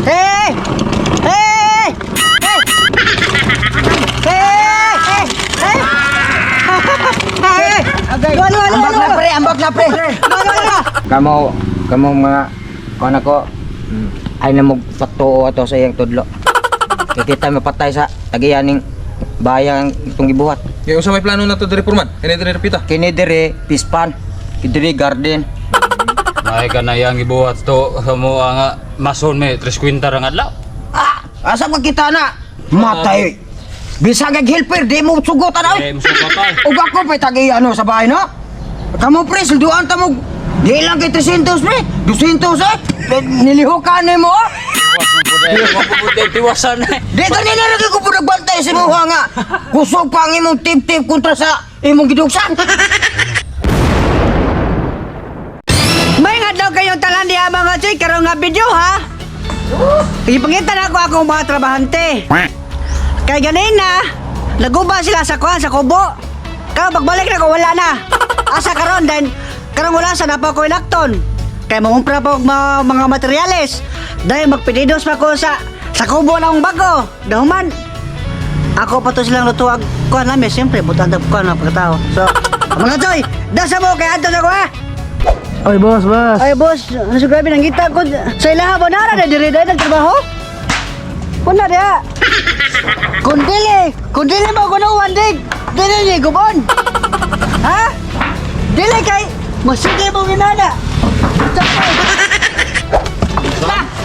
Hey! Hey! Hey! Hey! Hey! Hey! Ambak na pre. Kamu mga kana ko ay namog patuo ato sa iyang tudlo. Kay kita mapatay sa tagiyaning bayang itong gibuhat. Yung sa may plano na to dire Purman. Kini dire repita. Kini dire pispan, kini dire garden. May ka na yang ibuhat to sa mo nga mason may 3 kwinta ra nga adlaw. Asa ba kita na? Matay. Bisa kag helper di mo sugot ana. Eh, musuko ka. Ug ako pa tagiyano sa bahay no? Kamu pre silduan ta mo. Di lang kay 300 pre. 200 nilihukan nimo. Tiwasan na. Di kanina lagi ko po nagbantay sa mga nga. Kusog pa ang imong tip-tip kontra sa imong giduksan. May nga daw kayong talan diha mga choy karong nga video ha. Ipangita na ako akong mga trabahante. Kay ganina, naguba sila sa kuha sa kubo. Kaya pagbalik na ko wala na. Asa karon then karong wala sa napa ko inakton. Kaya mangumpra pa og mga materyales. Dahil magpedidos pa ko sa kubo na akong bago. Dahuman. Ako pa to silang lutuag kuha namin. Siyempre, butang kuha na pagkatao. So, mga choy, dasa mo kay Anton ako ha. Oy, boss. Ay, boss, ano sa grabe nang kita ko sa ilaha ba na dire dahil nagtrabaho? Wala dia. Kundili mo kuno one day. Dili ni gubon. Ha? Dili kay masige mo ginana.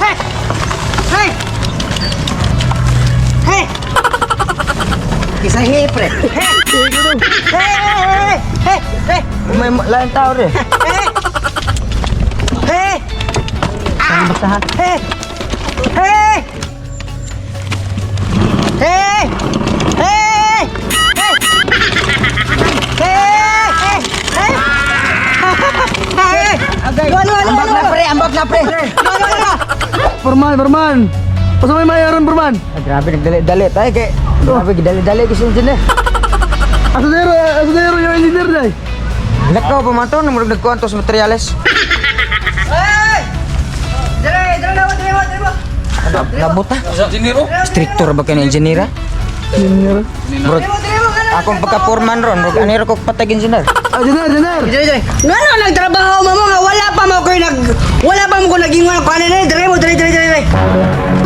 Hey! Hey! Hey! Isa hipre. Hey! Hey! Hey! Hey! May lain tao rin. Hey! Hey! Saan basahan? Hey! Hey! Hey! Hey! Hey! Hey! Hey! Hey! Ambak na pre. Purman. Pasa may mayaron, Purman? Grabe nagdali-dali tayo kay. Grabe gidali-dali kasi engineer. Asudero yung engineer day. Lakaw pa man to nang nagkuantos materyales. Hey! Dire mo. Labot ha. Sa dinero. Strictor ba ka ng engineer? Engineer. Bro, akong pagka-foreman ron, bro, aniro ko patag engineer. Engineer. Dire. Ngano nagtrabaho mo nga wala pa mo ko nagingon ko ano dire mo.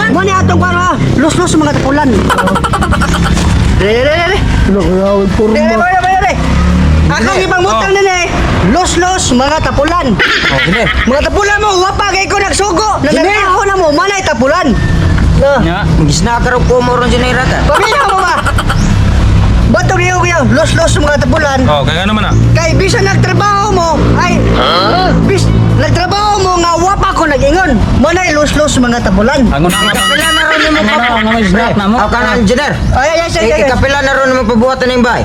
Mo ni atong para los mga tapulan. Dire. Nakayawag, Purman. Dire. Ako ibang mutang nila los mga tapulan. Oh, engineer. Mga tapulan mo wapa kay ko nagsugo. Naganaho na mo manay tapulan. Nya. Magisna ka rin ko mo ron engineer ata. Pamilya mo ba? Bato niyo los mga tapulan. Oh, kaya naman ah. Kay bisa nagtrabaho mo ay nagtrabaho mo nga wapa ko nagingon. Manay los mga tapulan. Angon na nga. Kapila na ron mo pa. Ano may snap na mo? Ako ka na engineer. Ay, Kapila na ron mo pabuhatan ng bahay.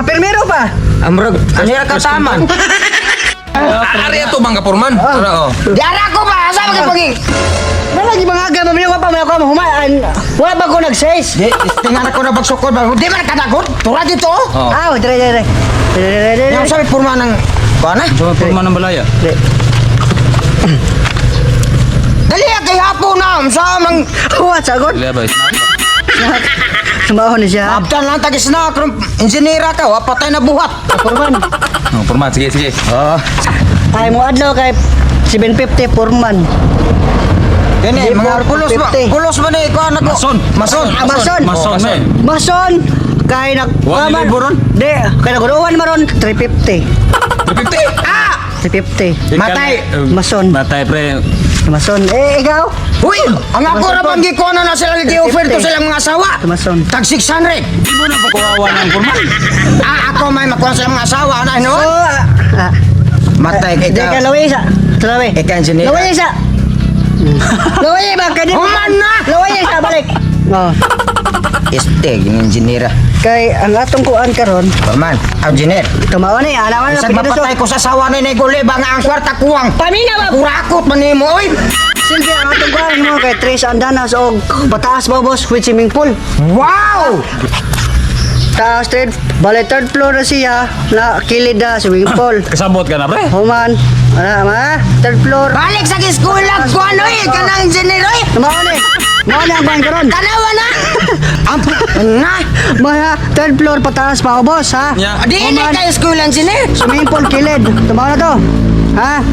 permero pa. Amrog, anira ka taman. Ari ato bang ka Purman? Oo. Diara ko ba? Asa ka pagi? Nalagi mga aga mabili ko pa humaan. Wala ba ko nag-says? Di, tingnan ako na bagsukod ba? Di man kadagot? Tura dito. Oh. Dire. Yang sabi purma ng... Kuha na? Sa Purman ng balaya. Dali kay hapo na. Sa mang... What sagot? Dili ba snap? Sumaho ni siya. Abdan lang tagis na. Engineera ka. Wapatay na buhat. Purman. Oh, Purman, sige. Oh. Ay mo adlaw kay 750 Purman. Kani, Di mga po, kulos ba? 50. Kulos ba na ikaw na ko? Mason. Mason. Mason. Kay nag... Wa ni libo ron? Di. Kay naguruan maron 350. 350. 350. Matay. Mason. Matay pre. Mason. Ikaw? Uy! Ang ako ra bang gikuha na sila nag-i-offer to silang mga asawa. Mason. Tag 600. Di mo na pagkawawa ng Purman. Ako may makuha silang mga asawa na no? Oh, Matay kay Di ka ka. laway isa. Laway. Ikaw engineer. Laway isa. Laway ba? Kaya Human na! Laway isa, balik. Oh. Este, yung engineera. Kay ang atong kuan karon, Purman, engineer. tumawa ni alawan na Isang mapatay ko sa sawa ni Negole ba nga ang kwarta kuwang. Pamina ba? Kurakot man ni mo, oy! Silvi ang atong kuan mo kay Tres Andanas og pataas ba boss with swimming pool. Wow! Taas third, bale third floor na siya, na kilid na swimming pool. Kasabot ka na, pre. Human, ma, third floor. Balik sa school lang ko ano eh, kanang engineer eh. Mao ni ang kuan karon. Tanawa na. Na. Mga third floor pataas pa boss ha. Nya. Di ini kay school engineer. Swimming pool kilid. Tumaw na to. Ha?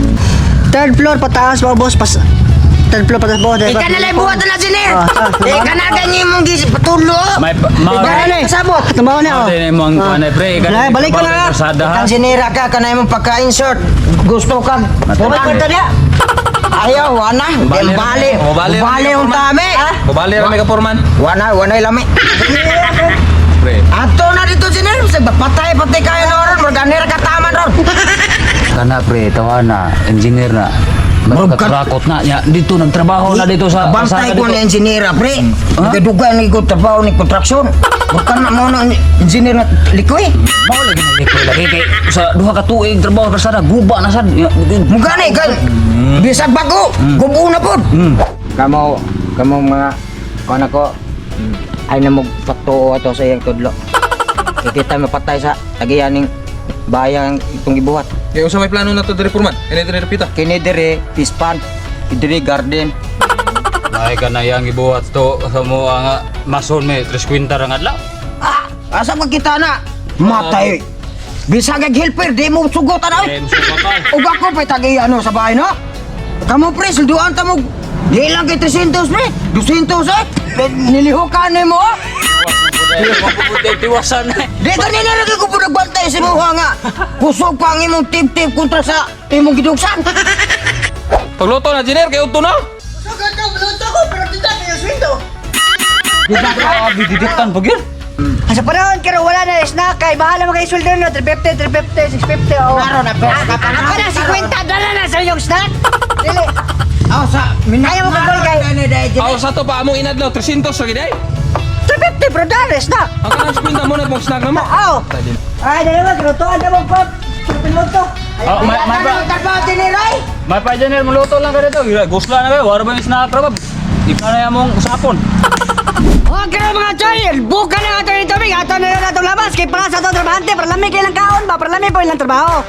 Third floor pataas pa boss pas. Third floor pataas boss. Ika na lay buhat na engineer. Ah. Ika na ganyan mong patulo. May Ika na sabot. Tumaw na oh. Ate mo ang kuan pre. Nay, balik ka na. Sada ha. Kang sinira ka kanay mong pagka-insert. Gusto ka. Bumalik ka niya. Ayaw, wana. Bali. Bali yung tami. Mabali ra may kaporman. Wana lami. Pre. Ato na dito engineer. Patay kayo na ron. Morganera kataman ron. Kana pre, tawa na, engineer na. Magkatrakot na niya. Dito nagtrabaho na dito sa Bantay ko dito. ni engineer, pre. Nagadugan ni ko trabaho ni kontraksyon. Bukan na mo na engineer na likoy. Mao lagi na likoy lagi kay sa duha ka tuig trabaho sa sada guba na sad. Mugani kay bisag bago. Gubo na pod. Kamo mga kana ko ay namog patuo ato sa iyang tudlo. Kita mapatay sa tagiyaning bayang itong gibuhat. Kaya usa may plano na to dire porman. Ini dire pita. Kini dire pispan, dire garden. Ay ka na yang ibuhat to sa mo nga mason me 3 kwinta ra nga adlaw. Asa magkita na? Matay. Bisag ag helper di mo sugotan ay. Em sukotal. Ug ako pa tagi ano sa bahay no? Kamu pre, silduan ta mo. Di lang kay 300 pre. 200 eh. Nilihukan ni mo. Tiwasan na. Di kanina lagi ko po nagbantay sa mga nga. Kusog pa ang imong tip-tip kontra sa imong giduksan. Pagluto na engineer kay udto na. Sugad ka bluto ko pero tidak kayo sweldo. Di ba ka bididiktan pag yun? Sa panahon karo wala na snack kay bahala mo kay sweldo no 350, 650 oh. Klaro na pero Ako na 50 dala na sa inyong snack. Dili. Aw sa Ayaw mo kagol kay. Aw sa to pa among inadlaw 300 ra gid ay. 350 bro dala snack. Ang kanang spinda mo na pong snack na mo. Aw. Ay dala mo krutuan na mo pop. Piloto. Oh, may trabaho din ni Ray. may pa engineer maluto lang ka dito. Gusla na kayo, wala ba yung snack ra ba? Ikaw na yung mong usapon. Okay mga choy, buka na ato ni tubig, ato na lang atong labas kay para sa atong trabahante, para lami kay lang kaon ba, para lami po ilang trabaho.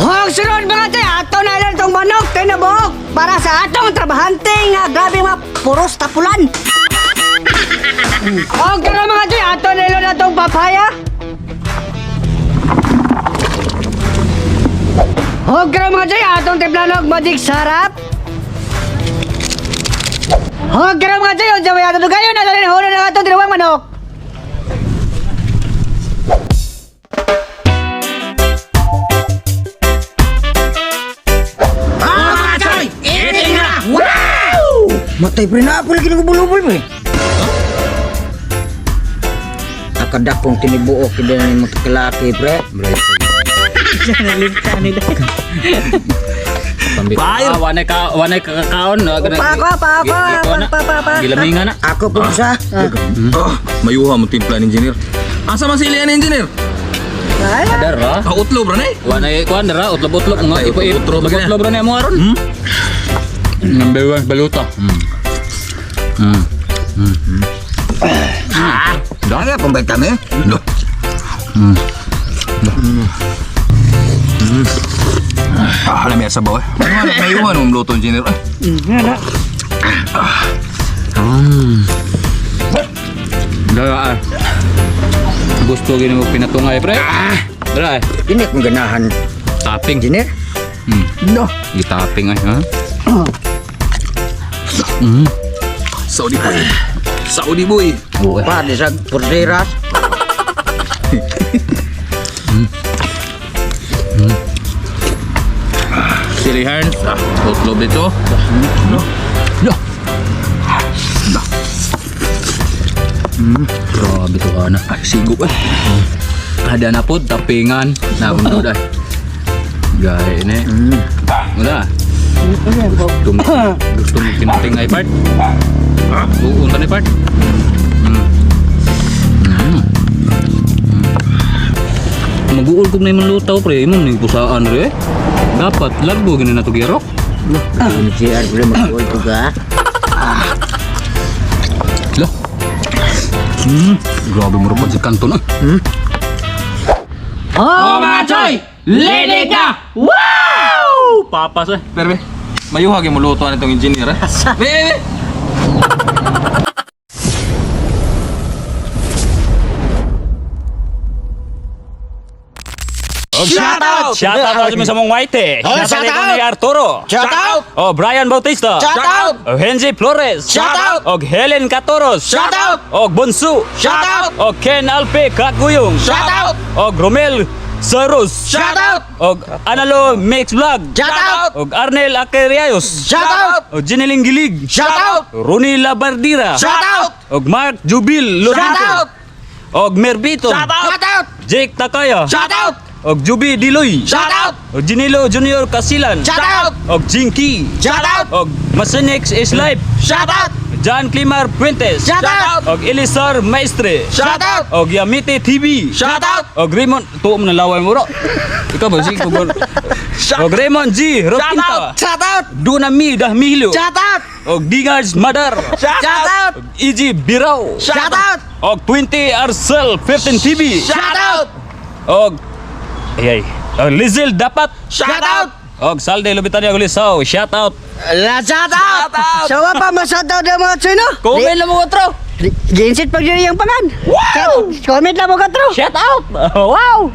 Hong sunod mga choy, ato na lang itong manok, tinabok, para sa atong trabahante nga grabe mga puros tapulan. Okay mga choy, ato na lang itong papaya. Okay mga choy, atong tiplanog madig sarap. Okay mga choy, yung jaway atong gayon, ato rin huno na atong tinawang manok. Matay pre na ako lagi nagubulubol pre. Akadakong tinibuok hindi na mo kalaki pre. Wanay ka kakaon. Pa. Gilamingan na. Ako po sa Mayuha mo timpla ni engineer. Asa man sila ni engineer? Adar ra. Utlo bro nay. Wanay kuan dara utlop-utlop nga Ay, ipo-ipo. utlop-utlop ba Utlop ra na mo aron. Number 1 baluta. dahil pambaitan eh. Lo. Alam mo sa bawa. Mayuha mo luto engineer. Dara. Gusto gini mo pinatungay pre. Dara. Ini kong ganahan Tapping. engineer. No. Gitapping ay ha. Saudi boy. Saudi boy. Pa di sa porderas. Silihan. Utlo dito. Grabe to ana. Ay sigo eh. Ada na po tapingan na undo dai. Gaya ini. Udah. Gusto mo pinatingay part? Unta ni part? Mag-uul kog na yung lutaw pre, imong ning pusaan re. Dapat lagbo gini na to gyarok. Engineer boleh magkuul ko ka. Loh. Grabe mo rin si Kanton. Oh, mga choy! Lady ka! Wow! Papas eh. Pero, mayuhagi mo luto na itong engineer eh. Be. Shout out! Shout out sa mong White. Oh, shout out! Ni Arturo. Shout out! Oh, Brian Bautista. Shout out! Oh, Henry Flores. Shout out! Og Helen Catoros. Shout out! Og Bonsu. Shout out! Og Ken Alpe Kakuyong. Shout out! Og Romel Saros. Shout out! Og Analo Mix Vlog. Shout out! Og Arnel Akeriayos. Shout out! Og Jineling Gilig. Shout out! Ronnie Labardira. Shout out! Og Mark Jubil Lorenzo. Shout out! Og Merbito. Shout out! Jake Takaya. Shout out! Og Jubi Diloy. Shout out! Og Jinilo Junior Casilan. Shout out! Og Jinky. Shout out! Og Masenix is life. Shout out! John Climar Puentes. Shout out! Og Elisar Maestre. Shout out! Og Yamite TV. Shout out! Og Raymond, tuwa mo na laway mo ro. Ikaw ba si Kugon? Og Raymond G. Roquinta. Shout out! Dunami Dahmilo. Shout out! Og Dingards Madar. Shout out! Og EG Birao. Shout out! Og 20 Arcel 15 TV. Shout out! Og Lizil Dapat. Shout out! Og Salde Lubitan yung Lisaw. Shout out. Shout out! Sawa pa ma-shout out ng mga choy, no? Comment lang mo katro. Ginsit pag yun yung pangan. Wow! Comment lang mo katro. Shout out. Wow.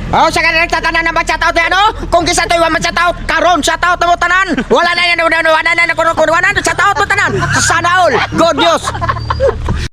Oh, sa kanila nagtatanan na shout out yan, oh. Kung kisa to'y wa shout out, karon shout out na mo tanan. Wala na yan, shout out mo tanan. Sana all. Good news.